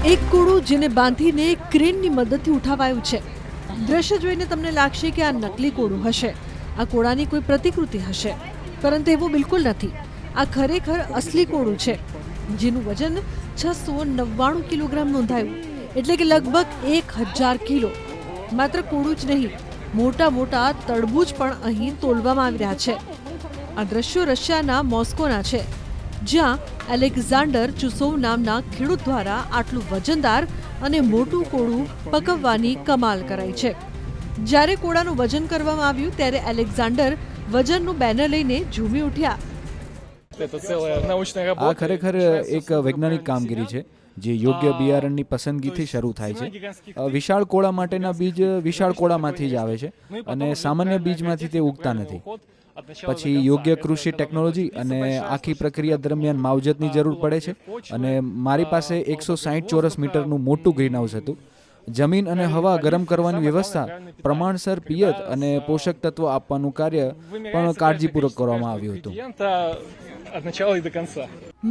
એક કોળું જેને બાંધીને ક્રેનની મદદથી ઉઠાવાયું છે। દ્રશ્ય જોઈને તમને લાગશે કે આ નકલી કોળું હશે, આ કોળાની કોઈ પ્રતિકૃતિ હશે, પરંતુ એવું બિલકુલ નથી। આ ખરેખર અસલી કોળું છે, જેનું વજન 699 કિલોગ્રામ નોંધાયું, એટલે કે લગભગ 1000 કિલો। માત્ર કોળું જ નહીં, મોટા મોટા તડબૂચ પણ અહીં તોલવામાં આવી રહ્યા છે। આ દ્રશ્યો રશિયાના મોસ્કોના છે, જ્યાં એલેક્ઝાન્ડર ચુસોવ નામના ખેડૂત દ્વારા આટલું વજનદાર અને મોટું કોળું પકવવાની કમાલ કરાઈ છે। જ્યારે કોળાનું વજન કરવામાં આવ્યું ત્યારે એલેક્ઝાન્ડર વજનનું બેનર લઈને ઝૂમી ઉઠ્યા। આ ખરેખર એક વૈજ્ઞાનિક કામગીરી છે જે યોગ્ય બિયારણની પસંદગીથી શરૂ થાય છે। વિશાળ કોળા માટેના બીજ વિશાળ કોળામાંથી જ આવે છે અને સામાન્ય બીજમાંથી તે ઉગતા નથી। પછી યોગ્ય કૃષિ ટેકનોલોજી અને આખી પ્રક્રિયા દરમિયાન માવજતની જરૂર પડે છે અને મારી પાસે 160 ચોરસ મીટરનું મોટું ગ્રીનહાઉસ હતું। જમીન અને હવા ગરમ કરવાની વ્યવસ્થા, પ્રમાણસર પિયત અને પોષક તત્વો આપવાનું કાર્ય પણ કાળજીપૂર્વક કરવામાં આવ્યું હતું।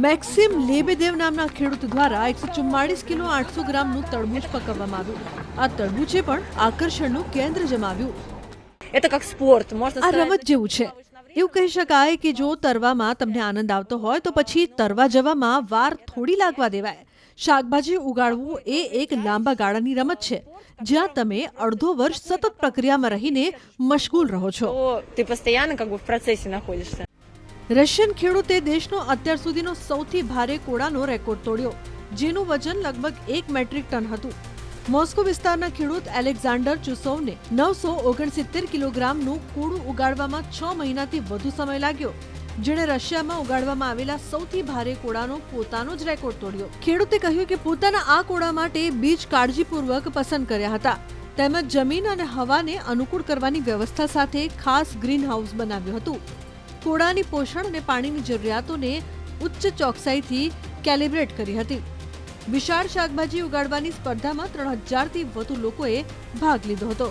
મેક્સિમ લેબેદેવ નામના ખેડૂત દ્વારા 144 કિલો 800 ગ્રામનું તરબૂચ પકવવામાં આવ્યું। આ તરબૂચે પણ આકર્ષણનું કેન્દ્ર જમાવ્યું। આ રમત જેવું છે। એવું કહી શકાય કે જો તરવામાં તમને આનંદ આવતો હોય તો પછી તરવા જવામાં વાર થોડી લાગવા દેવાય। શાકભાજી ઉગાડવું એ એક લાંબા ગાળાની રમત છે, જ્યાં તમે અડધો વર્ષ સતત પ્રક્રિયામાં રહીને મશગુલ રહો છો। રશિયન ખેડૂતે દેશનો અત્યાર સુધીનો સૌથી ભારે કોળાનો રેકોર્ડ તોડ્યો, જેનું વજન લગભગ 1 મેટ્રિક ટન હતું। મોસ્કો વિસ્તારના ખેડૂત એલેક્ઝાન્ડર ચુસોવને 969 કિલોગ્રામનું કોળું ઉગાડવામાં 6 મહિનાથી વધુ સમય લાગ્યો, જેણે રશિયામાં ઉગાડવામાં આવેલા સૌથી ભારે કોળાનો પોતાનો જ રેકોર્ડ તોડ્યો। ખેડૂતે કહ્યું કે પોતાના આ કોળા માટે બીજ કાળજીપૂર્વક પસંદ કર્યા હતા, તેમજ જમીન અને હવાને અનુકૂળ કરવાની વ્યવસ્થા સાથે ખાસ ગ્રીન હાઉસ બનાવ્યું હતું। કોળાની પોષણ અને પાણીની જરૂરિયાતોને ઉચ્ચ ચોકસાઈથી કેલિબ્રેટ કરી હતી। વિશાળ શાકભાજી ઉગાડવાની સ્પર્ધામાં 3000થી વધુ લોકોએ ભાગ લીધો હતો।